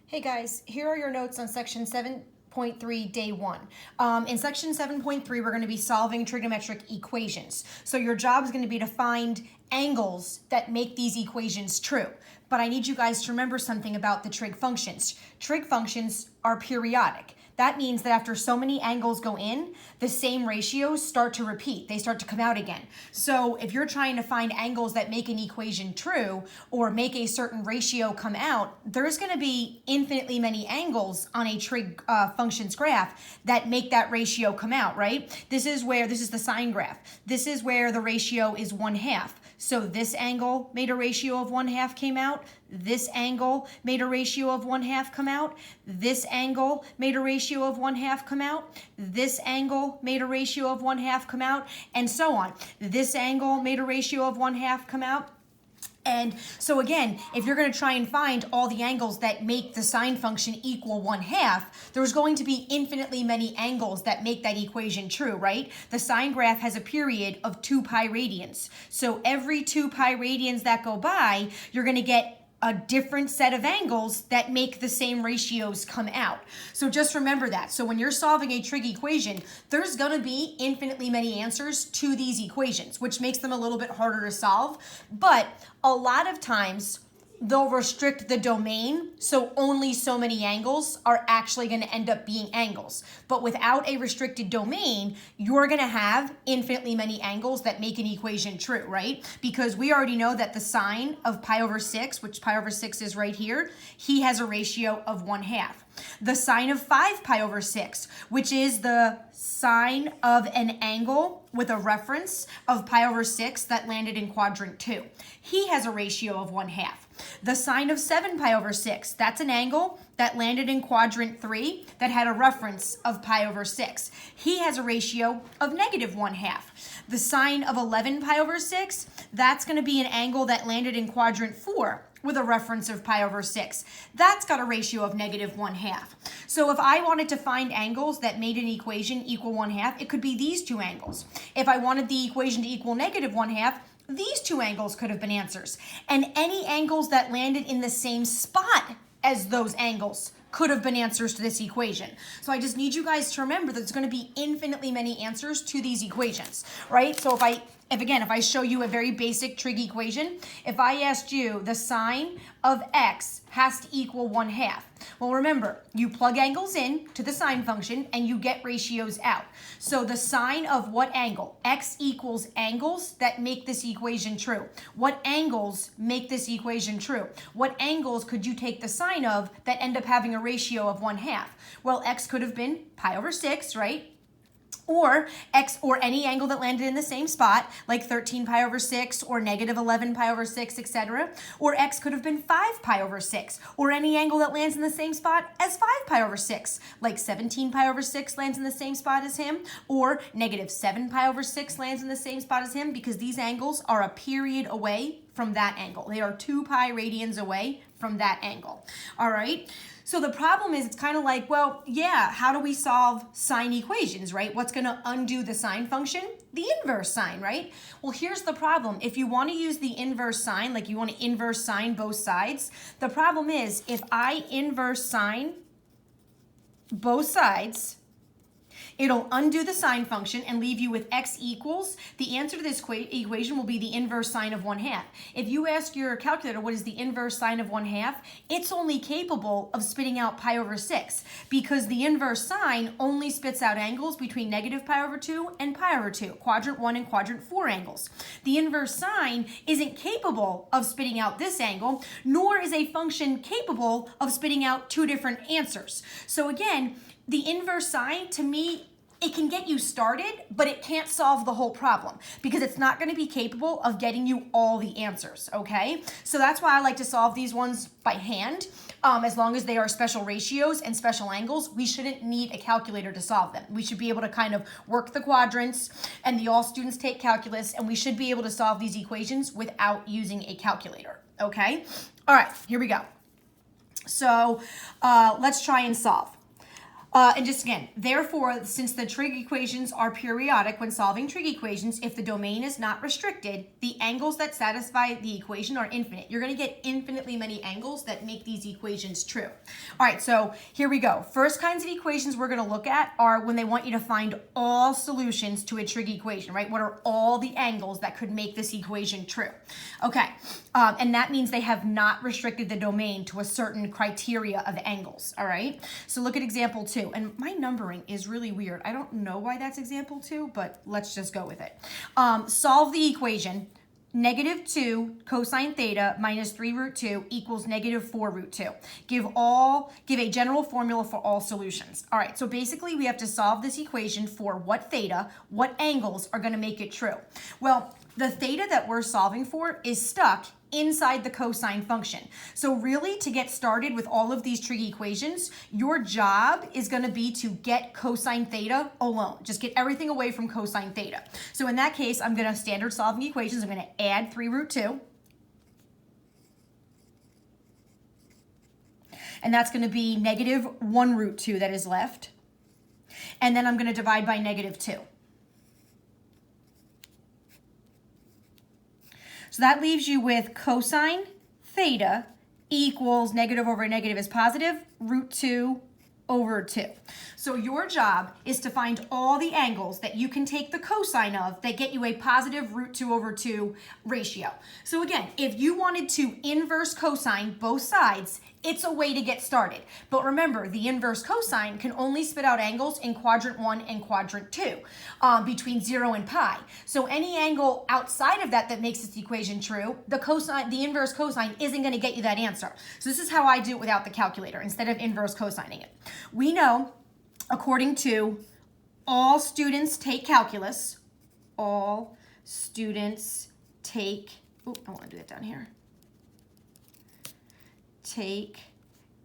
Hey guys, here are your notes on section 7.3, day 1. In section 7.3, we're going to be solving trigonometric equations. So your job is going to be to find angles that make these equations true. But I need you guys to remember something about the trig functions. Trig functions are periodic. That means that after so many angles go in, the same ratios start to repeat. They start to come out again. So if you're trying to find angles that make an equation true or make a certain ratio come out, there's going to be infinitely many angles on a trig functions graph that make that ratio come out, right? This is the sine graph. This is where the ratio is 1/2. So this angle made a ratio of 1/2 came out. This angle made a ratio of 1/2 come out. This angle made a ratio of 1/2 come out. This angle made a ratio of 1/2 come out, and so on. This angle made a ratio of 1/2 come out. And so again, if you're going to try and find all the angles that make the sine function equal 1/2, there's going to be infinitely many angles that make that equation true, right? The sine graph has a period of 2 pi radians. So every 2 pi radians that go by, you're going to get a different set of angles that make the same ratios come out. So just remember that. So when you're solving a trig equation, there's going to be infinitely many answers to these equations, which makes them a little bit harder to solve. But a lot of times they'll restrict the domain, so only so many angles are actually going to end up being angles. But without a restricted domain, you're going to have infinitely many angles that make an equation true, right? Because we already know that the sine of pi over 6, which pi over 6 is right here, he has a ratio of 1/2. The sine of 5 pi over 6, which is the sine of an angle with a reference of pi over 6 that landed in quadrant 2. He has a ratio of 1/2. The sine of 7 pi over 6, that's an angle that landed in quadrant 3 that had a reference of pi over 6. He has a ratio of -1/2. The sine of 11 pi over 6, that's going to be an angle that landed in quadrant 4 with a reference of pi over 6. That's got a ratio of -1/2. So if I wanted to find angles that made an equation equal 1/2, it could be these two angles. If I wanted the equation to equal -1/2, these two angles could have been answers. And any angles that landed in the same spot as those angles could have been answers to this equation. So I just need you guys to remember that there's going to be infinitely many answers to these equations, right? So if I show you a very basic trig equation, if I asked you the sine of x has to equal 1/2. Well, remember, you plug angles in to the sine function and you get ratios out. So the sine of what angle? X equals angles that make this equation true. What angles make this equation true? What angles could you take the sine of that end up having a ratio of 1/2? Well, x could have been pi over 6, right? Or x, or any angle that landed in the same spot, like 13 pi over 6 or -11 pi over 6, etc. Or x could have been 5 pi over 6, or any angle that lands in the same spot as 5 pi over 6, like 17 pi over 6 lands in the same spot as him, or -7 pi over 6 lands in the same spot as him, because these angles are a period away from that angle. They are 2 pi radians away from that angle. All right? So the problem is, it's kind of like, well, yeah, how do we solve sine equations, right? What's going to undo the sine function? The inverse sine, right? Well, here's the problem. If you want to use the inverse sine, like you want to inverse sine both sides, the problem is if I inverse sine both sides, it'll undo the sine function and leave you with x equals. The answer to this equation will be the inverse sine of 1/2. If you ask your calculator what is the inverse sine of 1/2, it's only capable of spitting out pi over 6, because the inverse sine only spits out angles between -pi/2 and pi/2, quadrant 1 and quadrant 4 angles. The inverse sine isn't capable of spitting out this angle, nor is a function capable of spitting out two different answers. So again, the inverse sine, to me, it can get you started, but it can't solve the whole problem, because it's not going to be capable of getting you all the answers, okay? So that's why I like to solve these ones by hand. As long as they are special ratios and special angles, we shouldn't need a calculator to solve them. We should be able to kind of work the quadrants, and all students take calculus, and we should be able to solve these equations without using a calculator, okay? All right, here we go. So let's try and solve. And just again, therefore, since the trig equations are periodic when solving trig equations, if the domain is not restricted, the angles that satisfy the equation are infinite. You're going to get infinitely many angles that make these equations true. All right, so here we go. First kinds of equations we're going to look at are when they want you to find all solutions to a trig equation, right? What are all the angles that could make this equation true? Okay, and that means they have not restricted the domain to a certain criteria of angles, all right? So look at example 2, and my numbering is really weird. I don't know why that's example 2, but let's just go with it. Solve the equation -2 cosine theta minus 3 root 2 equals -4 root 2. Give a general formula for all solutions. All right, so basically we have to solve this equation for what theta, what angles are going to make it true. Well, the theta that we're solving for is stuck inside the cosine function. So really, to get started with all of these trig equations, your job is going to be to get cosine theta alone. Just get everything away from cosine theta. So in that case, I'm going to standard solving equations. I'm going to add 3 root 2. And that's going to be -1 root 2 that is left. And then I'm going to divide by -2. So that leaves you with cosine theta equals negative over negative is positive, root 2 over 2. So your job is to find all the angles that you can take the cosine of that get you a positive root 2 over 2 ratio. So again, if you wanted to inverse cosine both sides, it's a way to get started. But remember, the inverse cosine can only spit out angles in quadrant 1 and quadrant 2, between 0 and pi. So any angle outside of that makes this equation true, the inverse cosine isn't going to get you that answer. So this is how I do it without the calculator, instead of inverse cosining it. We know, according to all students take calculus, all students take, I want to do that down here. Take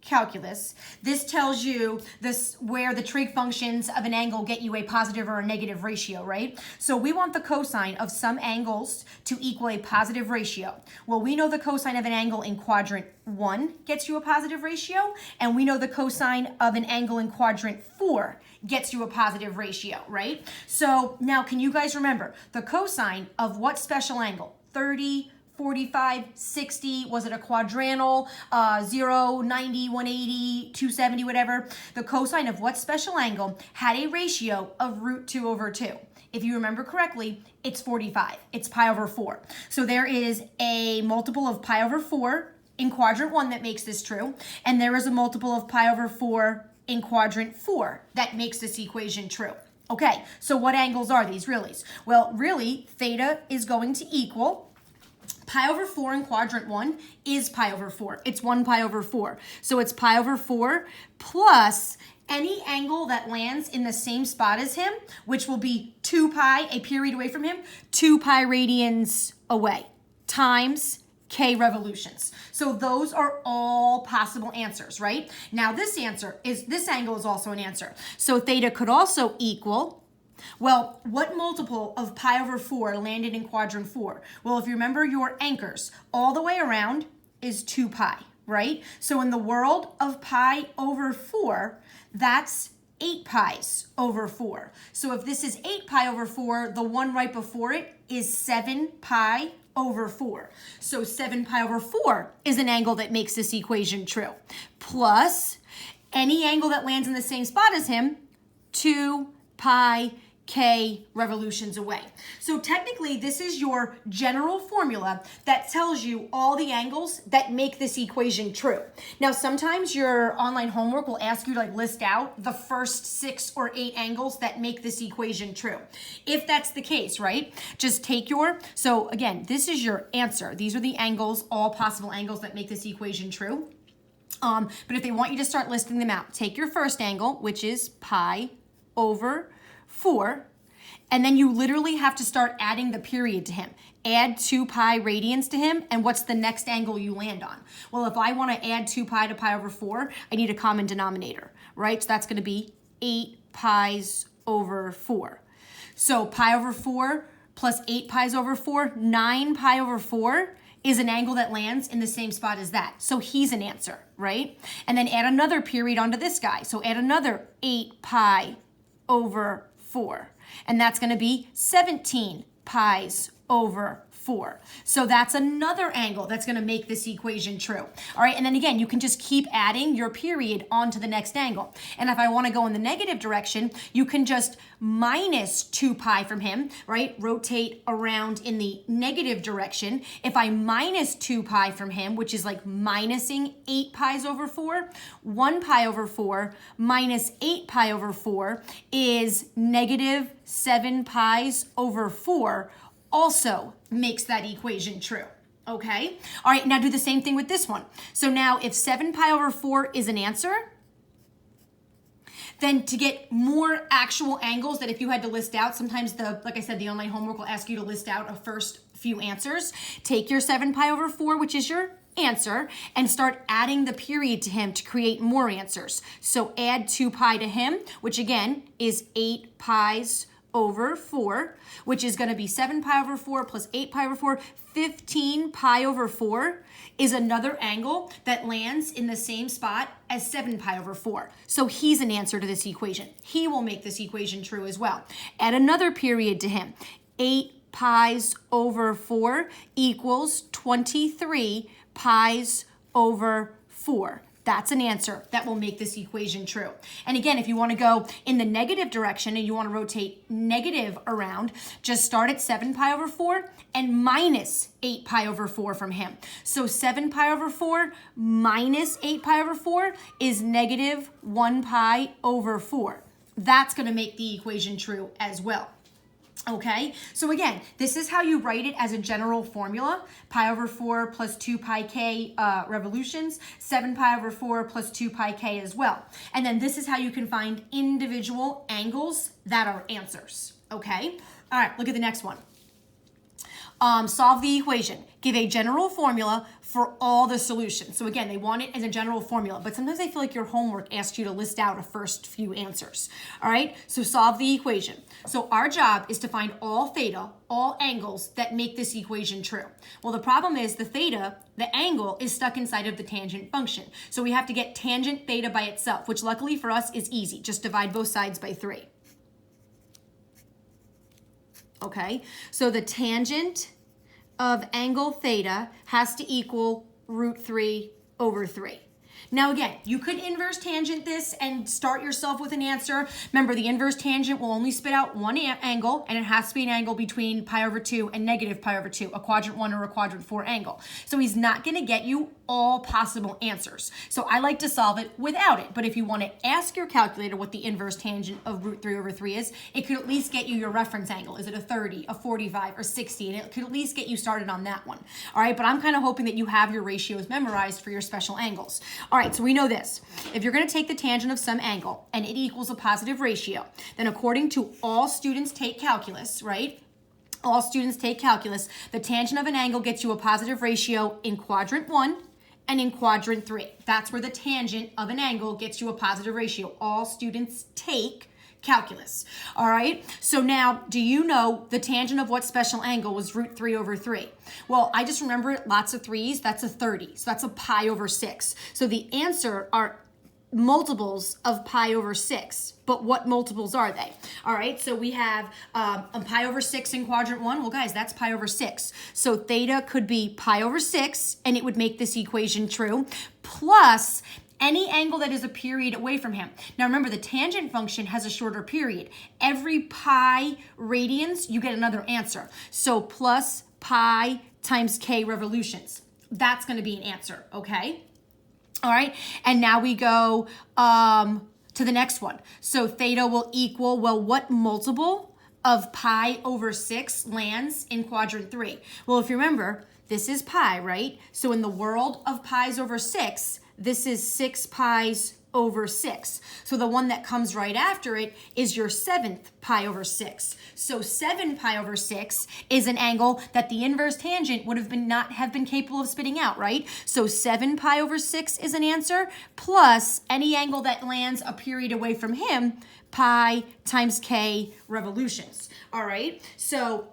calculus. This tells you where the trig functions of an angle get you a positive or a negative ratio, right? So we want the cosine of some angles to equal a positive ratio. Well, we know the cosine of an angle in quadrant 1 gets you a positive ratio, and we know the cosine of an angle in quadrant 4 gets you a positive ratio, right? So now, can you guys remember the cosine of what special angle? 30, 45, 60, was it a quadrantal, 0, 90, 180, 270, whatever? The cosine of what special angle had a ratio of root 2 over 2? If you remember correctly, it's 45. It's pi over 4. So there is a multiple of pi over 4 in quadrant 1 that makes this true, and there is a multiple of pi over 4 in quadrant 4 that makes this equation true. Okay, so what angles are these really? Well, really, theta is going to equal pi over 4 in quadrant 1 is pi over 4. It's 1 pi over 4. So it's pi over 4 plus any angle that lands in the same spot as him, which will be 2 pi, a period away from him, 2 pi radians away, times k revolutions. So those are all possible answers, right? Now this angle is also an answer. So theta could also equal, well, what multiple of pi over 4 landed in quadrant 4? Well, if you remember your anchors, all the way around is 2 pi, right? So in the world of pi over 4, that's 8 pi's over 4. So if this is 8 pi over 4, the one right before it is 7 pi over 4. So 7 pi over 4 is an angle that makes this equation true. Plus, any angle that lands in the same spot as him, 2 pi k revolutions away. So technically, this is your general formula that tells you all the angles that make this equation true. Now, sometimes your online homework will ask you to list out the first 6 or 8 angles that make this equation true. If that's the case, right, just take so again, this is your answer. These are the angles, all possible angles that make this equation true. But if they want you to start listing them out, take your first angle, which is pi over 4, and then you literally have to start adding the period to him. Add 2 pi radians to him, and what's the next angle you land on? Well, if I want to add 2 pi to pi over 4, I need a common denominator, right? So that's going to be 8 pi's over 4. So pi over 4 plus 8 pi's over 4, 9 pi over 4 is an angle that lands in the same spot as that. So he's an answer, right? And then add another period onto this guy. So add another 8 pi over 4. And that's going to be 17 pi's over 4. So that's another angle that's going to make this equation true. All right, and then again, you can just keep adding your period onto the next angle. And if I want to go in the negative direction, you can just minus 2 pi from him, right? Rotate around in the negative direction. If I minus 2 pi from him, which is like minusing 8 pi's over 4, 1 pi over 4 minus 8 pi over 4 is negative 7 pi's over 4, also makes that equation true, okay? All right, now do the same thing with this one. So now if 7 pi over 4 is an answer, then to get more actual angles that if you had to list out, sometimes like I said, the online homework will ask you to list out a first few answers. Take your 7 pi over 4, which is your answer, and start adding the period to him to create more answers. So add 2 pi to him, which again is 8 pi's over 4, which is going to be 7 pi over 4 plus 8 pi over 4. 15 pi over 4 is another angle that lands in the same spot as 7 pi over 4. So he's an answer to this equation. He will make this equation true as well. Add another period to him. 8 pi's over 4 equals 23 pi's over 4. That's an answer that will make this equation true. And again, if you want to go in the negative direction and you want to rotate negative around, just start at 7 pi over 4 and minus 8 pi over 4 from him. So 7 pi over 4 minus 8 pi over 4 is negative 1 pi over 4. That's going to make the equation true as well. Okay, so again, this is how you write it as a general formula. Pi over 4 plus 2 pi k revolutions, 7 pi over 4 plus 2 pi k as well. And then this is how you can find individual angles that are answers. Okay, all right, look at the next one. Solve the equation. Give a general formula for all the solutions. So again, they want it as a general formula, but sometimes I feel like your homework asks you to list out a first few answers. All right, so solve the equation. So our job is to find all theta, all angles that make this equation true. Well, the problem is the theta, the angle, is stuck inside of the tangent function. So we have to get tangent theta by itself, which luckily for us is easy. Just divide both sides by 3. Okay, so the tangent of angle theta has to equal root 3 over 3. Now again, you could inverse tangent this and start yourself with an answer. Remember, the inverse tangent will only spit out one angle, and it has to be an angle between pi over 2 and negative pi over 2, a quadrant 1 or a quadrant 4 angle. So he's not going to get you all possible answers. So I like to solve it without it. But if you want to ask your calculator what the inverse tangent of root 3 over 3 is, it could at least get you your reference angle. Is it a 30, a 45, or 60? And it could at least get you started on that one. All right, but I'm kind of hoping that you have your ratios memorized for your special angles. All right, so we know this. If you're going to take the tangent of some angle and it equals a positive ratio, then according to all students take calculus, right? All students take calculus, the tangent of an angle gets you a positive ratio in quadrant 1 and in quadrant 3. That's where the tangent of an angle gets you a positive ratio. All students take calculus. All right, so now do you know the tangent of what special angle was root 3 over 3? Well, I just remember lots of 3's. That's a 30. So that's a pi over 6. So the answer are multiples of pi over 6. But what multiples are they? All right, so we have a pi over 6 in quadrant 1. Well, guys, that's pi over 6. So theta could be pi over 6, and it would make this equation true, plus any angle that is a period away from him. Now remember, the tangent function has a shorter period. Every pi radians, you get another answer. So plus pi times k revolutions. That's going to be an answer, okay? All right, and now we go to the next one. So theta will equal, well, what multiple of pi over 6 lands in quadrant 3? Well, if you remember, this is pi, right? So in the world of pi's over 6, this is 6 pi's over 6. So the one that comes right after it is your 7th pi over 6. So 7 pi over 6 is an angle that the inverse tangent would have not have been capable of spitting out, right? So 7 pi over 6 is an answer, plus any angle that lands a period away from him, pi times k revolutions. All right, so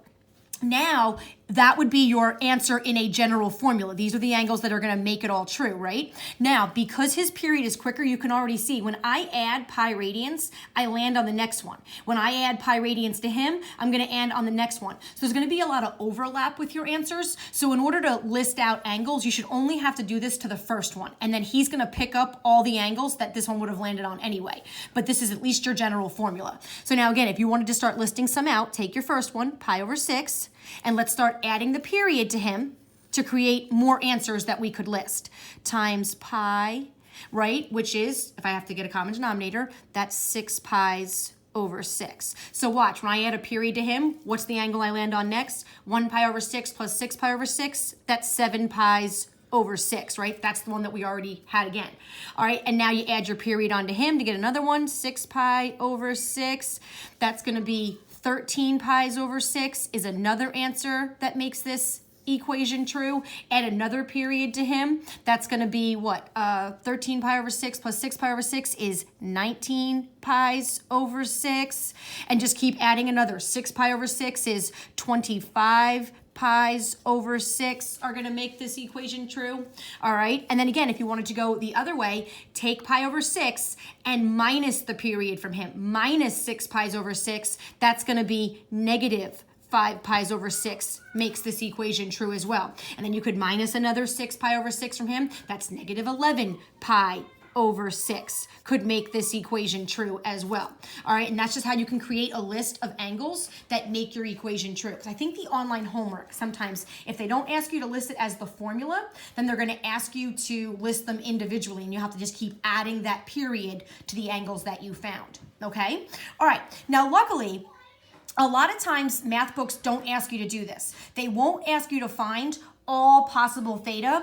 now that would be your answer in a general formula. These are the angles that are going to make it all true, right? Now, because his period is quicker, you can already see when I add pi radians, I land on the next one. When I add pi radians to him, I'm going to end on the next one. So there's going to be a lot of overlap with your answers. So in order to list out angles, you should only have to do this to the first one. And then he's going to pick up all the angles that this one would have landed on anyway. But this is at least your general formula. So now again, if you wanted to start listing some out, take your first one, pi over 6, and let's start adding the period to him to create more answers that we could list. Times pi, right, which is, if I have to get a common denominator, that's 6 pi's over 6. So watch, when I add a period to him, what's the angle I land on next? 1 pi over 6 plus 6 pi over 6, that's 7 pi's over 6, right? That's the one that we already had again. All right, and now you add your period onto him to get another one, 6 pi over 6. That's going to be 13 pi's over 6 is another answer that makes this equation true. Add another period to him. That's going to be what? 13 pi over 6 plus 6 pi over 6 is 19 pi's over 6. And just keep adding another. 6 pi over 6 is 25 pi's over 6 are going to make this equation true. All right. And then again, if you wanted to go the other way, take pi over 6 and minus the period from him. Minus 6 pi's over 6. That's going to be negative 5 pi's over 6 makes this equation true as well. And then you could minus another 6 pi over 6 from him. That's negative 11 pi over 6 could make this equation true as well. All right, and that's just how you can create a list of angles that make your equation true. Because I think the online homework, sometimes if they don't ask you to list it as the formula, then they're going to ask you to list them individually, and you have to just keep adding that period to the angles that you found. Okay? All right, now luckily, a lot of times math books don't ask you to do this. They won't ask you to find all possible theta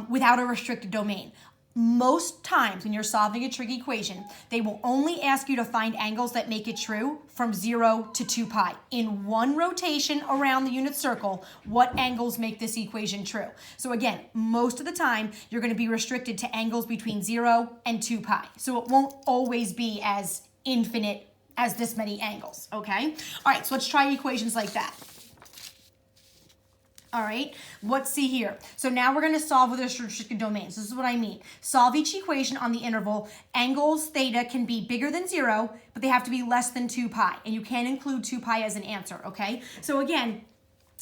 without a restricted domain. Most times when you're solving a trig equation, they will only ask you to find angles that make it true from 0 to 2 pi. In one rotation around the unit circle, what angles make this equation true? So again, most of the time, you're going to be restricted to angles between 0 and 2 pi. So it won't always be as infinite as this many angles, okay? All right, so let's try equations like that. All right, let's see here. So now we're going to solve with restricted domains. This is what I mean. Solve each equation on the interval. Angles theta can be bigger than 0, but they have to be less than 2 pi. And you can include 2 pi as an answer, okay? So again,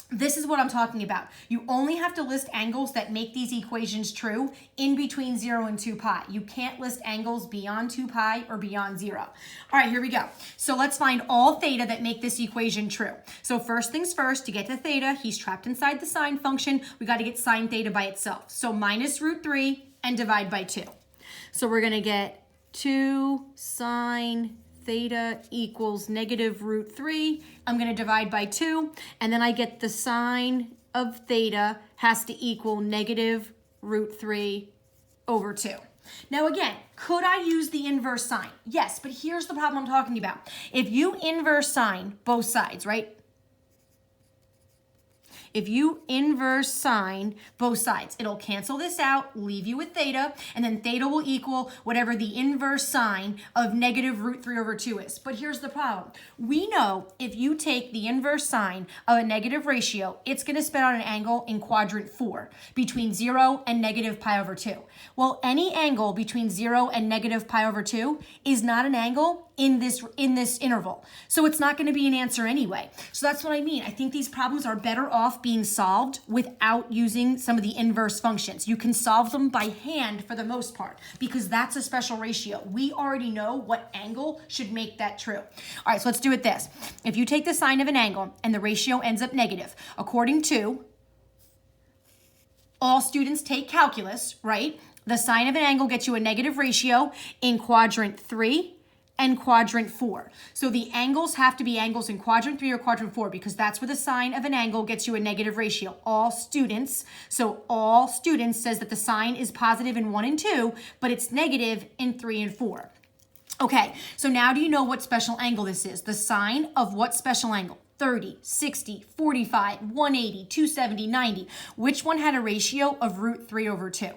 this is what I'm talking about. You only have to list angles that make these equations true in between 0 and 2 pi. You can't list angles beyond 2 pi or beyond 0. All right, here we go. So let's find all theta that make this equation true. So first things first, to get to theta, he's trapped inside the sine function. We got to get sine theta by itself. So minus root 3 and divide by 2. So we're going to get 2 sine theta equals negative root 3. I'm going to divide by 2, and then I get the sine of theta has to equal negative root 3 over 2. Now again, could I use the inverse sine? Yes, but here's the problem I'm talking about. If you inverse sine both sides, right? If you inverse sine both sides, it'll cancel this out, leave you with theta, and then theta will equal whatever the inverse sine of negative root 3 over 2 is. But here's the problem. We know if you take the inverse sine of a negative ratio, it's going to spit out an angle in quadrant 4 between 0 and negative pi over 2. Well, any angle between 0 and negative pi over 2 is not an angle in this interval. So it's not going to be an answer anyway. So that's what I mean. I think these problems are better off being solved without using some of the inverse functions. You can solve them by hand for the most part because that's a special ratio. We already know what angle should make that true. All right, so let's do it this. If you take the sine of an angle and the ratio ends up negative, according to all students take calculus, right? The sine of an angle gets you a negative ratio in quadrant 3 and quadrant 4. So the angles have to be angles in quadrant 3 or quadrant 4 because that's where the sine of an angle gets you a negative ratio. All students says that the sine is positive in 1 and 2, but it's negative in 3 and 4. Okay, so now do you know what special angle this is? The sine of what special angle? 30, 60, 45, 180, 270, 90. Which one had a ratio of root 3 over 2?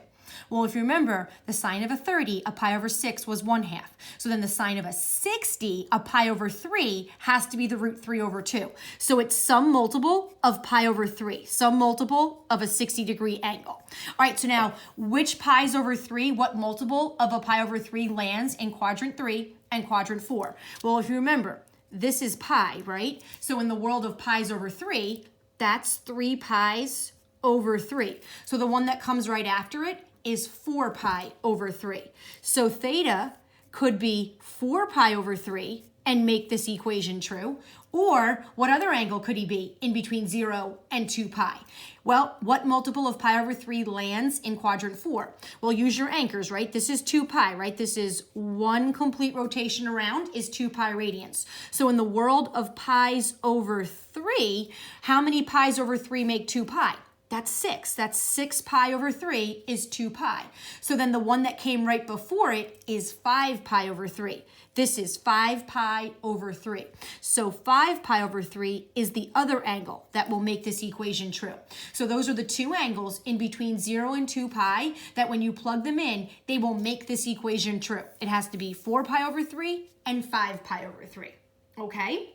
Well, if you remember, the sine of a 30, a pi over 6 was 1/2. So then the sine of a 60, a pi over 3, has to be the root 3 over 2. So it's some multiple of pi over 3, some multiple of a 60-degree angle. All right, so now which pi's over 3, what multiple of a pi over 3 lands in quadrant 3 and quadrant 4? Well, if you remember, this is pi, right? So in the world of pi's over 3, that's 3 pi's over 3. So the one that comes right after it is 4 pi over 3. So theta could be 4 pi over 3 and make this equation true. Or what other angle could he be in between 0 and 2 pi? Well, what multiple of pi over 3 lands in quadrant 4? Well, use your anchors, right? This is 2 pi, right? This is one complete rotation around is 2 pi radians. So in the world of pi's over 3, how many pi's over 3 make 2 pi? That's 6. That's 6 pi over 3 is 2 pi. So then the one that came right before it is 5 pi over 3. This is 5 pi over 3. So 5 pi over 3 is the other angle that will make this equation true. So those are the two angles in between 0 and 2 pi that when you plug them in, they will make this equation true. It has to be 4 pi over 3 and 5 pi over 3. Okay?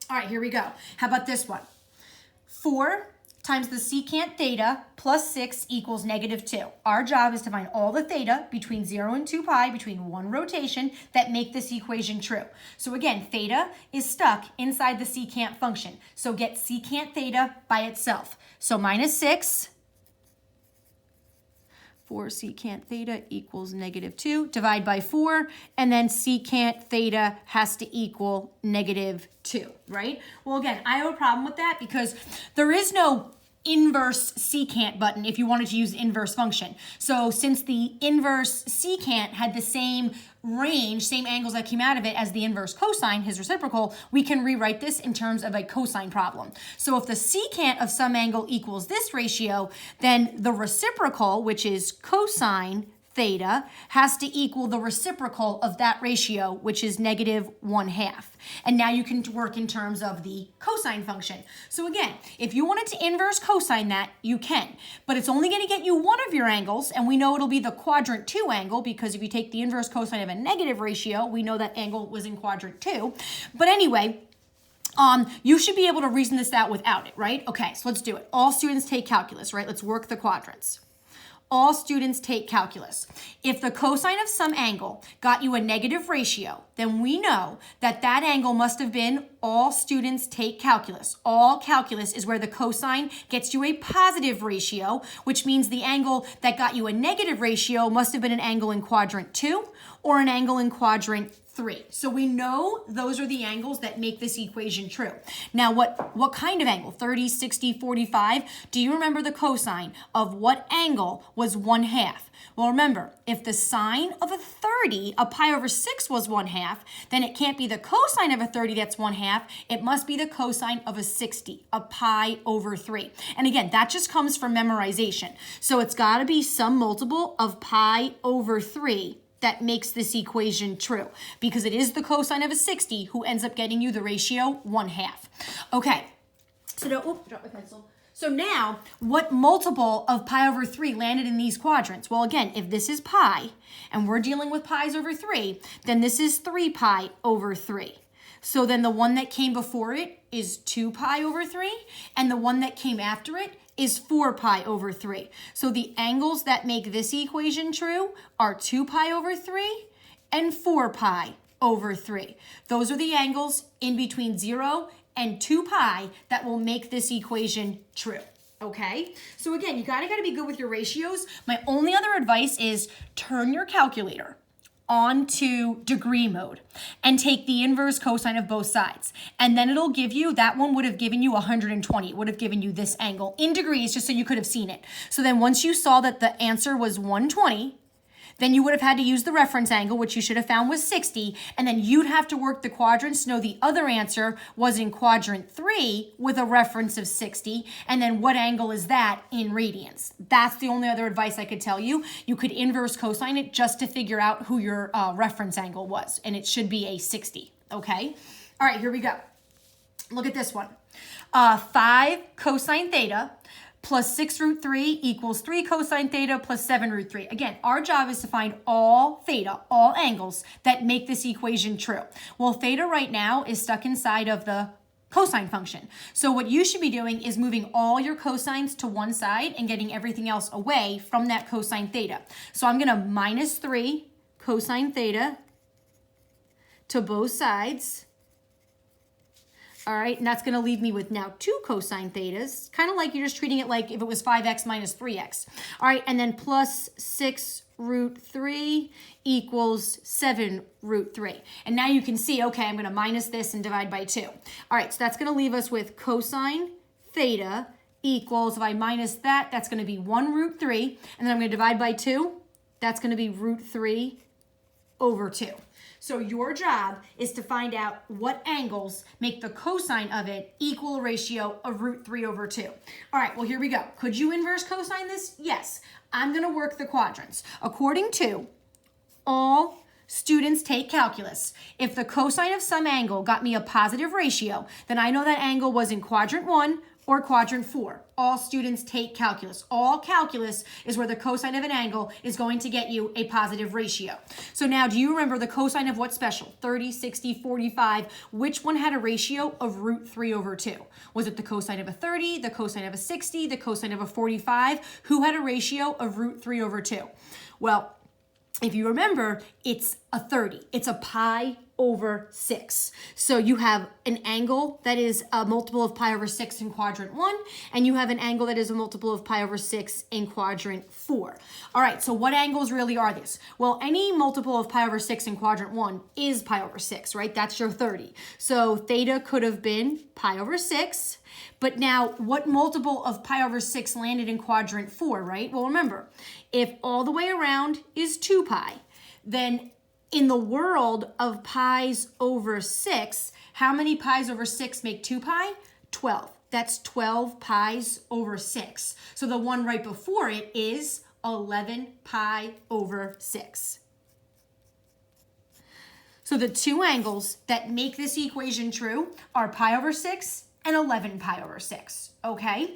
All right, here we go. How about this one? 4 times the secant theta plus 6 equals -2. Our job is to find all the theta between 0 and 2 pi, between one rotation, that make this equation true. So again, theta is stuck inside the secant function. So get secant theta by itself. So -6, 4 secant theta equals -2. Divide by 4, and then secant theta has to equal -2, right? Well, again, I have a problem with that because there is no inverse secant button if you wanted to use the inverse function. So since the inverse secant had the same range, same angles that came out of it as the inverse cosine, his reciprocal, we can rewrite this in terms of a cosine problem. So if the secant of some angle equals this ratio, then the reciprocal, which is cosine theta, has to equal the reciprocal of that ratio, which is -1/2. And now you can work in terms of the cosine function. So again, if you wanted to inverse cosine that, you can. But it's only going to get you one of your angles, and we know it'll be the quadrant 2 angle, because if you take the inverse cosine of a negative ratio, we know that angle was in quadrant 2. But anyway, you should be able to reason this out without it, right? Okay, so let's do it. All students take calculus, right? Let's work the quadrants. All students take calculus. If the cosine of some angle got you a negative ratio, then we know that that angle must have been all students take calculus. All calculus is where the cosine gets you a positive ratio, which means the angle that got you a negative ratio must have been an angle in quadrant 2 or an angle in quadrant 3. So we know those are the angles that make this equation true. Now, what kind of angle? 30, 60, 45? Do you remember the cosine of what angle was 1/2? Well, remember, if the sine of a 30, a pi over 6 was 1/2, then it can't be the cosine of a 30 that's 1/2. It must be the cosine of a 60, a pi over 3. And again, that just comes from memorization. So it's got to be some multiple of pi over 3 that makes this equation true, because it is the cosine of a 60 who ends up getting you the ratio 1/2. Okay, so now, drop my pencil. So now, what multiple of pi over 3 landed in these quadrants? Well, again, if this is pi, and we're dealing with pi's over 3, then this is 3 pi over 3. So then the one that came before it is 2 pi over 3, and the one that came after it is 4 pi over 3. So the angles that make this equation true are 2 pi over 3 and 4 pi over 3. Those are the angles in between 0 and 2 pi that will make this equation true. Okay? So again, you gotta be good with your ratios. My only other advice is turn your calculator onto degree mode and take the inverse cosine of both sides. And then it'll give you, that one would have given you 120. It would have given you this angle in degrees just so you could have seen it. So then once you saw that the answer was 120, then you would have had to use the reference angle, which you should have found was 60, and then you'd have to work the quadrants to know the other answer was in quadrant 3 with a reference of 60, and then what angle is that in radians? That's the only other advice I could tell you. You could inverse cosine it just to figure out who your reference angle was, and it should be a 60, okay? All right, here we go. Look at this one. 5 cosine theta plus 6 root 3 equals 3 cosine theta plus 7 root 3. Again, our job is to find all theta, all angles that make this equation true. Well, theta right now is stuck inside of the cosine function. So what you should be doing is moving all your cosines to one side and getting everything else away from that cosine theta. So I'm going to minus 3 cosine theta to both sides. All right, and that's going to leave me with now 2 cosine thetas, kind of like you're just treating it like if it was 5x minus 3x. All right, and then plus 6 root 3 equals 7 root 3. And now you can see, okay, I'm going to minus this and divide by 2. All right, so that's going to leave us with cosine theta equals, if I minus that, that's going to be 1 root 3. And then I'm going to divide by 2. That's going to be root 3 over 2. So your job is to find out what angles make the cosine of it equal a ratio of root 3 over 2. All right, well, here we go. Could you inverse cosine this? Yes. I'm going to work the quadrants. According to all students take calculus, if the cosine of some angle got me a positive ratio, then I know that angle was in quadrant 1 or quadrant 4. All students take calculus. All calculus is where the cosine of an angle is going to get you a positive ratio. So now, do you remember the cosine of what special? 30, 60, 45. Which one had a ratio of root 3 over 2? Was it the cosine of a 30, the cosine of a 60, the cosine of a 45? Who had a ratio of root 3 over 2? Well, if you remember, it's a 30. It's a pi over 6. So you have an angle that is a multiple of pi over 6 in quadrant 1, and you have an angle that is a multiple of pi over 6 in quadrant 4. All right, so what angles really are these? Well, any multiple of pi over 6 in quadrant 1 is pi over 6, right? That's your 30. So theta could have been pi over 6, but now what multiple of pi over 6 landed in quadrant 4, right? Well, remember, if all the way around is 2 pi, then in the world of pi's over 6, how many pi's over 6 make 2 pi? 12. That's 12 pi's over 6. So the one right before it is 11 pi over 6. So the two angles that make this equation true are pi over 6 and 11 pi over 6, okay?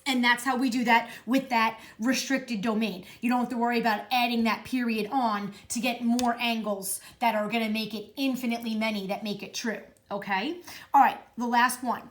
And that's how we do that with that restricted domain. You don't have to worry about adding that period on to get more angles that are going to make it infinitely many that make it true, okay? All right, the last one.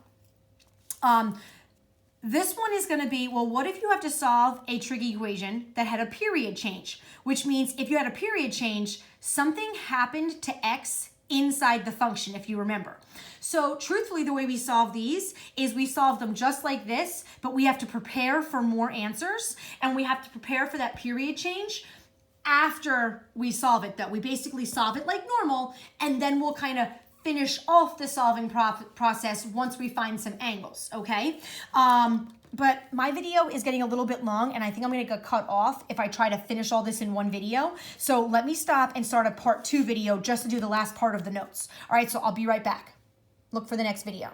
This one is going to be, well, what if you have to solve a trig equation that had a period change? Which means if you had a period change, something happened to x inside the function, if you remember. So truthfully, the way we solve these is we solve them just like this, but we have to prepare for more answers, and we have to prepare for that period change after we solve it, though. We basically solve it like normal, and then we'll kind of finish off the solving process once we find some angles, okay? But my video is getting a little bit long, and I think I'm going to get cut off if I try to finish all this in one video. So let me stop and start a part 2 video just to do the last part of the notes. All right, so I'll be right back. Look for the next video.